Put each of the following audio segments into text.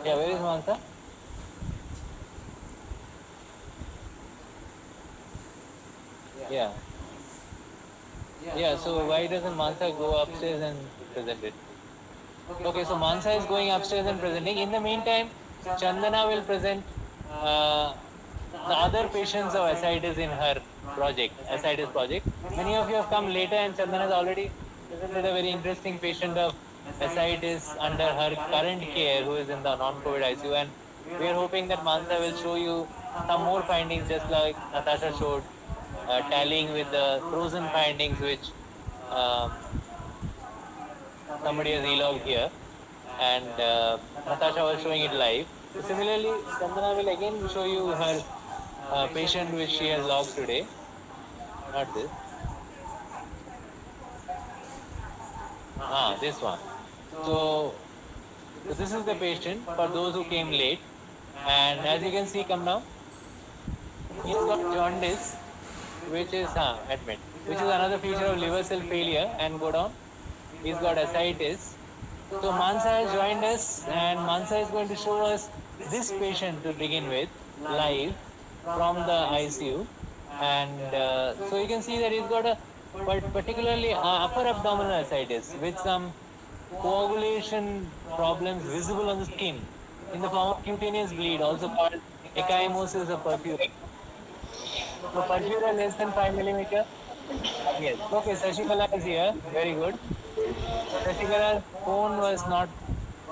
Yeah, where is Mansa? Yeah. Yeah, so why doesn't Mansa go upstairs and present it? Okay, so Mansa is going upstairs and presenting. In the meantime, Chandana will present uh, the other patients of ascites in her project, ascites project. Many of you have come later, and Chandana has already presented a very interesting patient of ascites under her current care who is in the non-COVID ICU. And we are hoping that Mansa will show you some more findings, just like Natasha showed, tallying with the frozen findings which um, somebody has e-logged here, and Natasha was showing it live. So similarly, Chandana will again show you her patient which she has logged today, not this. This one. So, so this is the patient for those who came late, and as you can see, come now, he's got jaundice, which is admit, which is another feature of liver cell failure, and go down. He's got ascites. So Mansa has joined us, and Mansa is going to show us this patient to begin with, live from the ICU. And so you can see that he's got a particularly upper abdominal ascites with some coagulation problems visible on the skin in the form of cutaneous bleed, also called ecchymosis of purpura. So purpura less than 5 millimeter. Yes. Okay, Sashikala is here. Very good. Shashikala's phone was not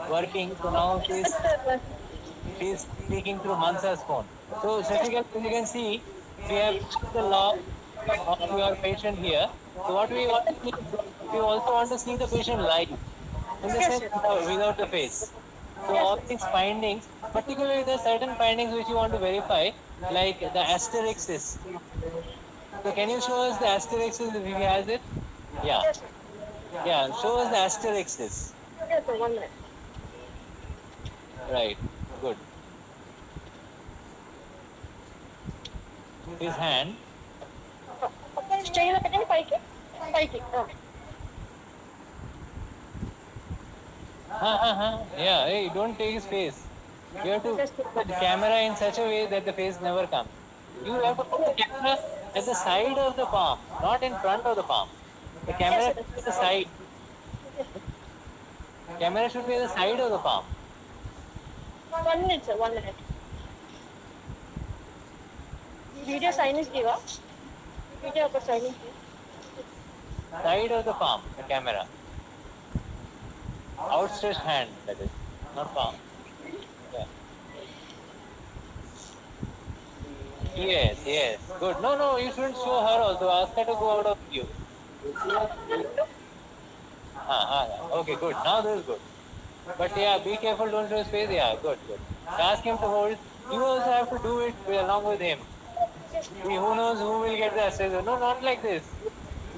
working, so now she's speaking through Mansa's phone. So Shashikala, as you can see, we have the log of your patient here. So what we want to see, we also want to see the patient live, in the Yes, sense sir. without the face. So Yes, all sir. these findings, particularly there are certain findings which you want to verify, like the asterixis. So can you show us the asterixis if he has it? Yeah, Yes, sir. yeah. Show us the asterixis. Yes, sir. 1 minute. Right. Good. His hand. Okay, stay in the పైకి పైకి Yeah, hey, don't take his face. You have to Just put the camera in such a way that the face never comes. You have to put the camera at the side of the palm, not in front of the palm. The yes, camera sir. should be at the side. Camera should be at the side of the palm. 1 minute, sir. 1 minute. Video sign is given. Video ఒక sign is given. Side of the palm, the camera. Outstretched hand, that is, not palm. Yeah. Yes, yes. Good. No, no, you shouldn't show her also. Ask her to go out of view. Okay, good. Now this is good. But yeah, be careful, don't show his face. Yeah, good, good. Ask him to hold. You also have to do it along with him. See, who knows who will get the assist. No, not like this.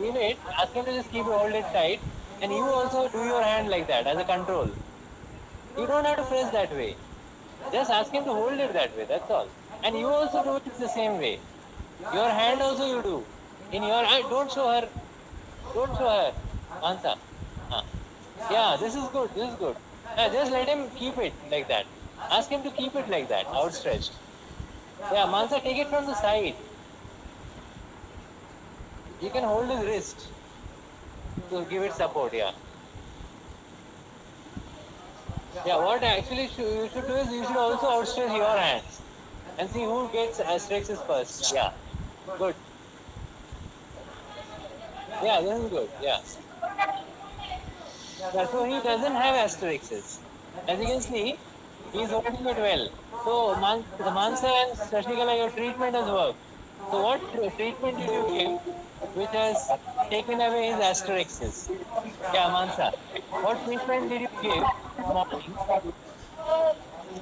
Leave it. Ask him to just keep hold it tight. And you also do your hand like that as a control. You don't have to press that way. Just ask him to hold it that way. That's all. And you also do it the same way. Your hand also you do. In your eye, don't show her. Don't show her. Answer. Ah. Yeah, this is good. This is good. Just let him keep it like that. Ask him to keep it like that, outstretched. Yeah, Mansa, take it from the side. You can hold his wrist to give it support. Yeah. Yeah, what actually you should do is you should also outstretch your hands and see who gets asterixes first. Yeah. Good. Yeah, this is good. Yeah. Yeah, so he doesn't have asterixes. As you can see, he's holding it well. So the Mansa and Shashikala, your treatment has worked. So what treatment did you give which has taken away his asterixes? Yeah, Mansa. What treatment did you give this morning?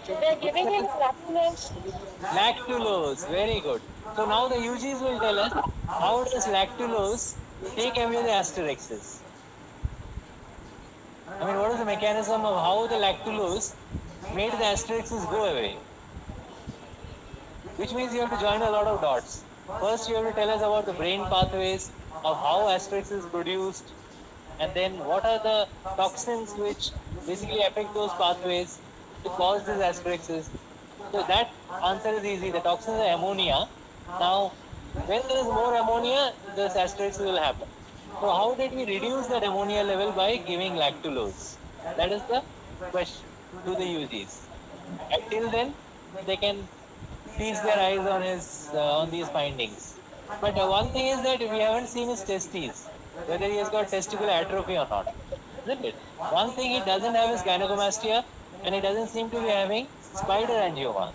They're giving him lactulose. Lactulose. Very good. So now the UGs will tell us how does lactulose take away the asterixes? I mean, what is the mechanism of how the lactulose made the asterixes go away? Which means you have to join a lot of dots. First, you have to tell us about the brain pathways of how asterix is produced, and then what are the toxins which basically affect those pathways, to cause this asterisk? So that answer is easy. The toxins are ammonia. Now, when there is more ammonia, this asterisk will happen. So how did we reduce that ammonia level by giving lactulose? That is the question to the UGs. Until then, they can feast their eyes on his on these findings. But one thing is that we haven't seen his testes, whether he has got testicular atrophy or not, isn't it? One thing he doesn't have is gynecomastia, and he doesn't seem to be having spider angioma.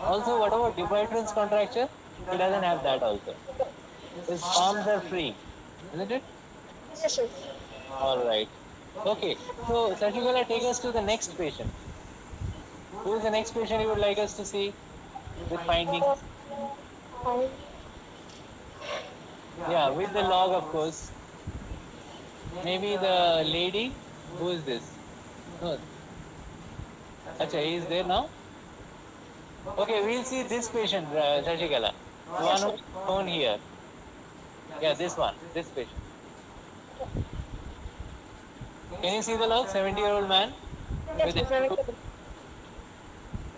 Also, what about dupuytren's contracture? He doesn't have that also. His palms are free, isn't it? Yes, sir. All right. Okay. So, Sashikala, take us to the next patient. Who is the next patient you would like us to see with Uh, findings? fine. Yeah, with the log, of course. Maybe the lady. Who is this? No. Acha, he is there now? Okay, we'll see this patient, Shashikala. The one Yes, who sir. is shown here. Yeah, this one. This patient. Can you see the log? 70-year-old man Yes, with sir. a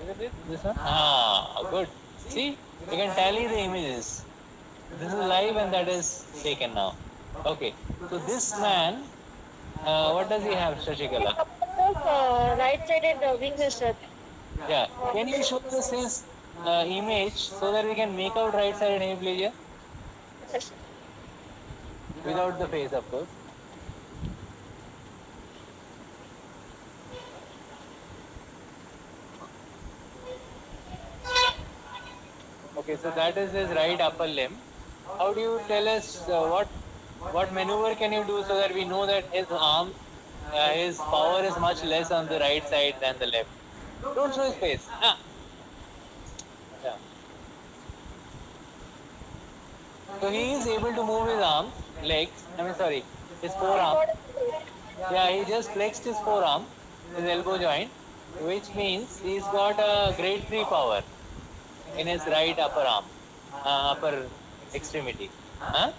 Isn't it? This one? Ah, good. See, you can tally the images. This is live and that is taken now. Okay. So this man, what does he have, Shashikala? Right-sided weakness, sir. Yeah. Can you show us his image so that we can make out right-sided hemiplegia Yes, sir. without the face, of course. Okay, so that is his right upper limb. How do you tell us what maneuver can you do so that we know that his arm, his power is much less on the right side than the left? Don't show his face. Ah, yeah. So he is able to move his arms, legs. I mean, sorry, his forearm. Yeah, he just flexed his forearm, his elbow joint, which means he's got a grade 3 power in his right upper arm, upper extremity. Huh?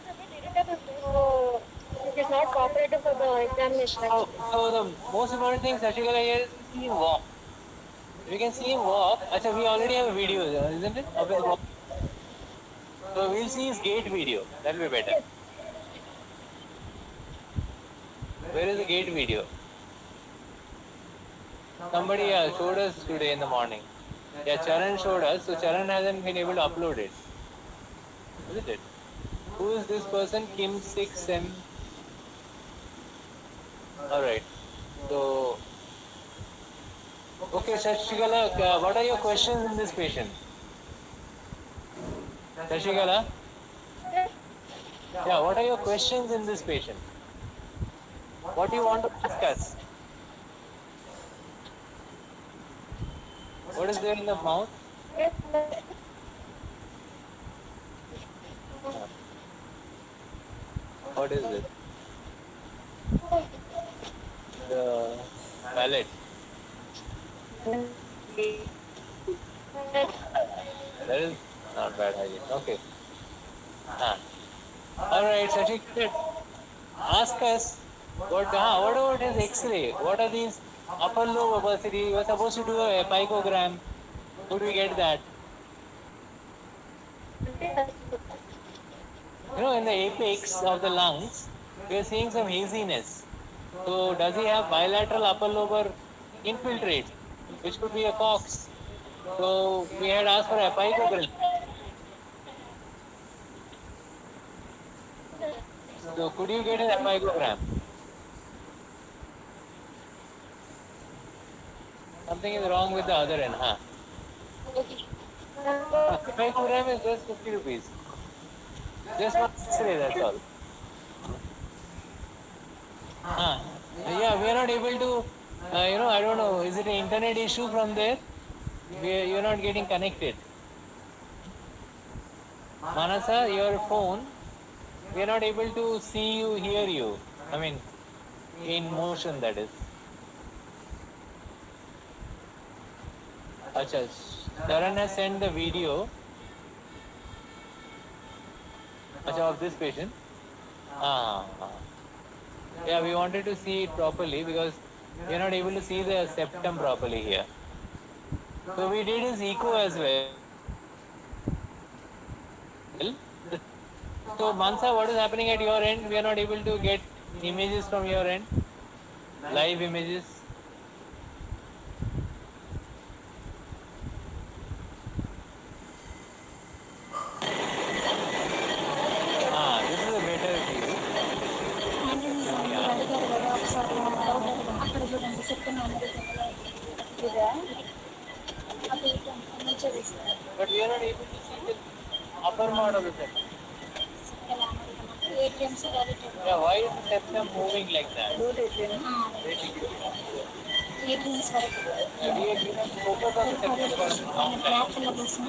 A bit irritable, so it is not cooperative for the examination, actually. So the most important thing, Sashikala, here is to see him walk. We can see him walk. Achha, we already have a video, isn't it? Of his walk. So we'll see his gait video. That'll be better. Yes. Where is the gait video? Somebody showed us today in the morning. Yeah, Charan showed us. So Charan hasn't been able to upload it. Isn't it? Who is this person? Kim 6M. Alright. So, okay, Shashikala, what are your questions in this patient? Shashikala? Yes. Yeah, what are your questions in this patient? What do you want to ask us? What is there in the mouth? Yes. What is it? The palate. That is not bad hygiene. Okay. Ah. Alright, Sashik, ask us what about his X-ray? What are these upper lobe opacity? You were supposed to do a picogram. Could we get that? You know, in the apex of the lungs, we are seeing some haziness. So, does he have bilateral upper lobar infiltrates, which could be a Cox? So, we had asked for a picogram. So, could you get an epigogram? Something is wrong with the other end, huh? Epigogram is just 50 rupees. Just one X-ray, that's all. Huh. Yeah, we are not able to, I don't know, is it an internet issue from there? You're not getting connected. Manasa, your phone, we are not able to see you, hear you. I mean, in motion, that is. Acha, Sharan has sent the video acha, of this patient. Ah, ah. Yeah, we wanted to see it properly because we are not able to see the septum properly here. So we did his echo as well. So Mansa, what is happening at your end? We are not able to get images from your end, live images. This is a better view. But we are not able to see the upper part of the septum. Yeah, why is the septum moving like that? We have given focus on the septum for a long time.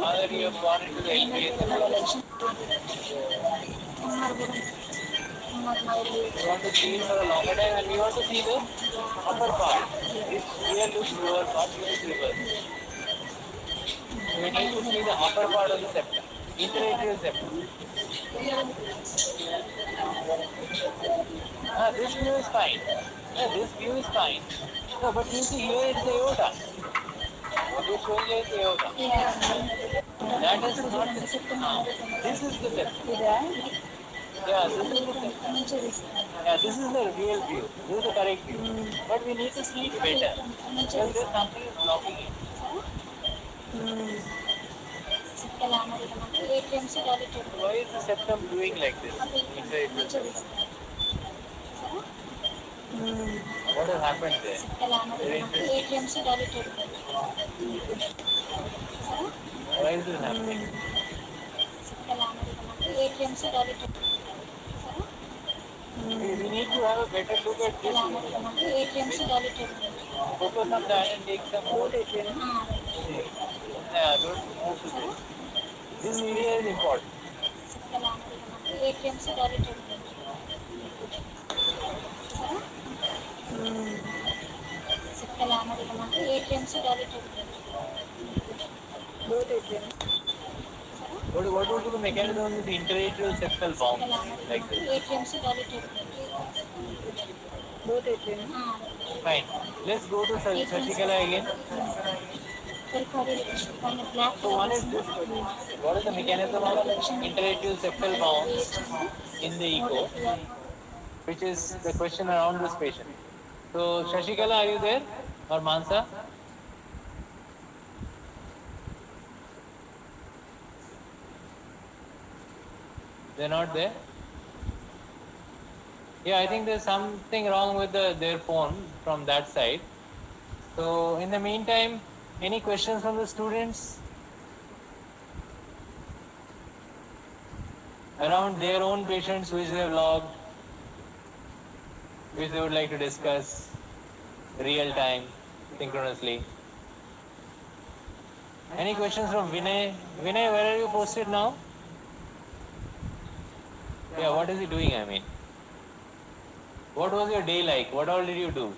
Other you have gone into the LPS. We want to see it for a longer time and we want to see the upper part. This here looks lower part, here is reverse. So we need to see the upper part of the septum, interatrial septum. This view is fine. This view is fine. No, but you see here it's the aorta. What you're showing here is the aorta. That is not the septum. This is the septum. Yeah, this is the septum. Yeah, this is the real view. This is the correct view. But we need to see it better. Because there's something is blocking it. Why is the septum doing like this? What has happened there? Why is this happening? We need to have a better look at this. Focus on that and take some more. Yeah, don't move to this. This area is important. What would be the mechanism of the interatrial septal bound like this? Fine. Let's go to Shashikala again. So one is this question. What is the mechanism of interatrial septal bounds in the echo? Which is the question around this patient. So Shashikala, are you there? Or Mansa? They're not there? Yeah, I think there's something wrong with their phone from that side. So in the meantime, any questions from the students around their own patients which they have logged, which they would like to discuss real time, synchronously? Any questions from Vinay? Vinay, where are you posted now? Yeah, what is he doing, I mean? What was your day like? What all did you do?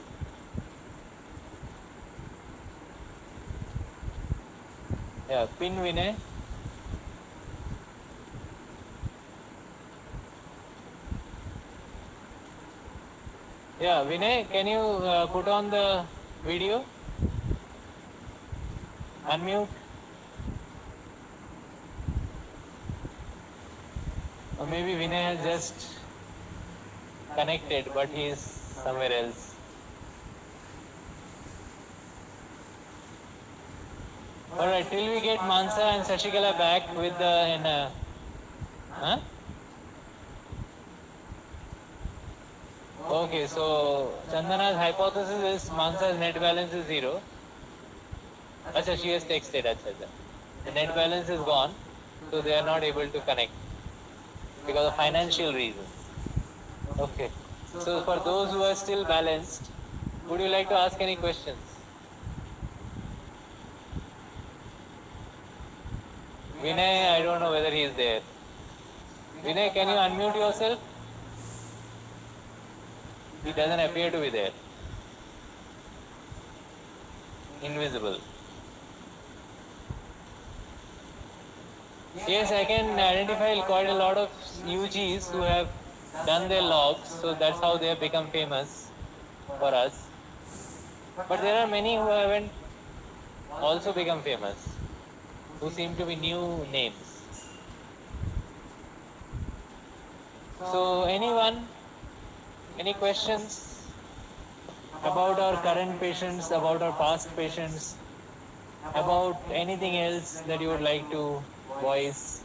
Yeah, pin Vinay. Yeah, Vinay, can you put on the video? Unmute. Or maybe Vinay has just connected, but he is somewhere else. Alright, till we get Mansa and Shashikala back with the... huh? Okay, so Chandana's hypothesis is Mansa's net balance is 0. Acha, she has texted. Acha. The net balance is gone, so they are not able to connect because of financial reasons. Okay. So for those who are still balanced, would you like to ask any questions? Vinay, I don't know whether he is there. Vinay, can you unmute yourself? He doesn't appear to be there. Invisible. Yes, I can identify quite a lot of UGs who have done their logs, so that's how they have become famous for us. But there are many who haven't also become famous, who seem to be new names. So, anyone, any questions about our current patients, about our past patients, about anything else that you would like to voice?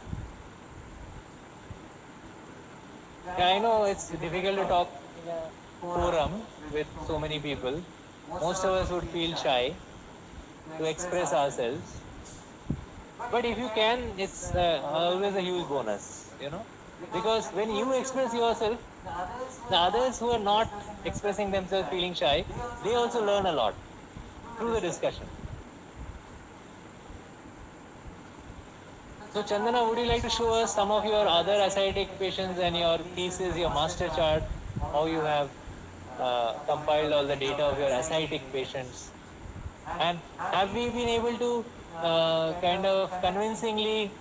Yeah, I know it's difficult to talk in a forum with so many people. Most of us would feel shy to express ourselves. But if you can, it's always a huge bonus, because when you express yourself, the others who are not expressing themselves feeling shy, they also learn a lot through the discussion. So, Chandana, would you like to show us some of your other ascitic patients and your thesis, your master chart, how you have compiled all the data of your ascitic patients? And have we been able to kind of convincingly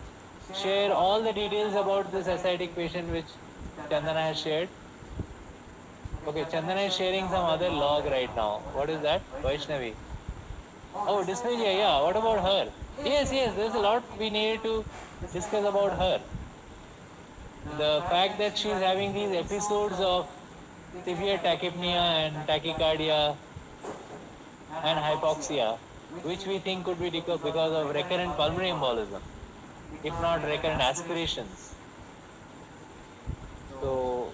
share all the details about this ascitic patient which Chandana has shared? Okay, Chandana is sharing some other log right now. What is that? Vaishnavi. Oh, dysphagia, yeah. What about her? Yes, yes, there's a lot we needed to discuss about her. The fact that she's having these episodes of severe tachypnea and tachycardia and hypoxia, which we think could be because of recurrent pulmonary embolism, if not recurrent aspirations. So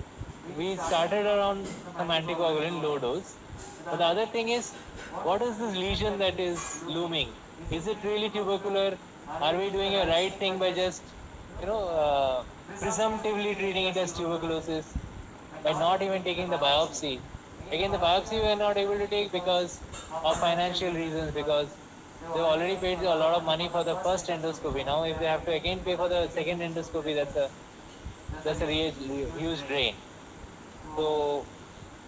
we started around some anticoagulant low dose. But the other thing is, what is this lesion that is looming? Is it really tubercular? Are we doing a right thing by just, presumptively treating it as tuberculosis by not even taking the biopsy? Again, the biopsy we are not able to take because of financial reasons, because they've already paid a lot of money for the first endoscopy. Now, if they have to again pay for the second endoscopy, that's a real huge drain. So,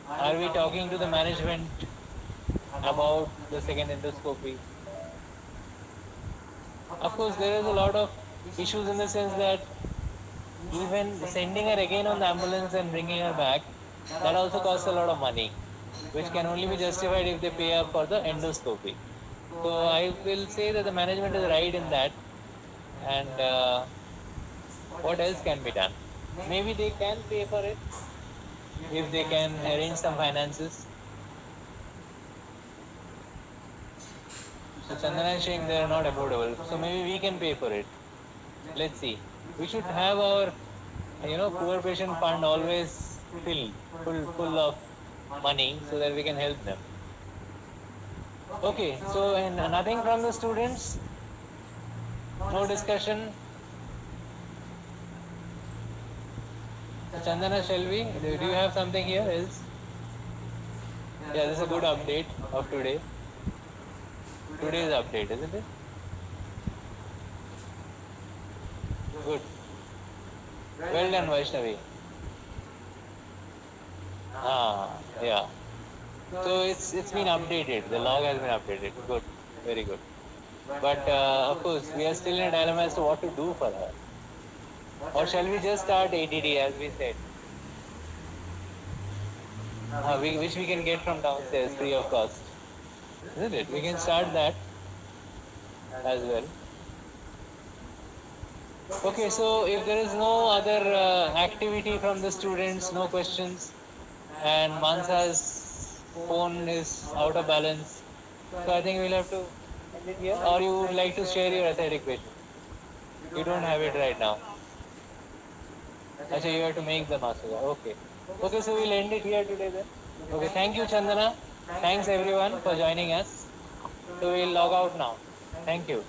are we talking to the management about the second endoscopy? Of course, there is a lot of issues in the sense that even sending her again on the ambulance and bringing her back, that also costs a lot of money, which can only be justified if they pay up for the endoscopy. So I will say that the management is right in that. And what else can be done? Maybe they can pay for it if they can arrange some finances. So Chandana is saying they are not affordable. So maybe we can pay for it. Let's see. We should have our, poor patient fund always full of money so that we can help them. Okay, so and nothing from the students? No discussion? So Chandana, shall we? Do you have something here else? Yeah, this is a good update of today. Today's update, isn't it? Good. Well done, Vaishnavi. Yeah. So it's been updated. The log has been updated. Good. Very good. But of course, we are still in a dilemma as to what to do for her. Or shall we just start ADD as we said? Which we can get from downstairs free of cost. Isn't it? We can start that as well. Okay, so if there is no other activity from the students, no questions, and Mansa's phone is out of balance, so I think we'll have to end it here. Or you would like to share your aesthetic patient? You don't have it right now. Actually, you have to make the masala. Okay. Okay, so we'll end it here today then. Okay, thank you, Chandana. Thanks everyone for joining us. So we'll log out now. Thank you.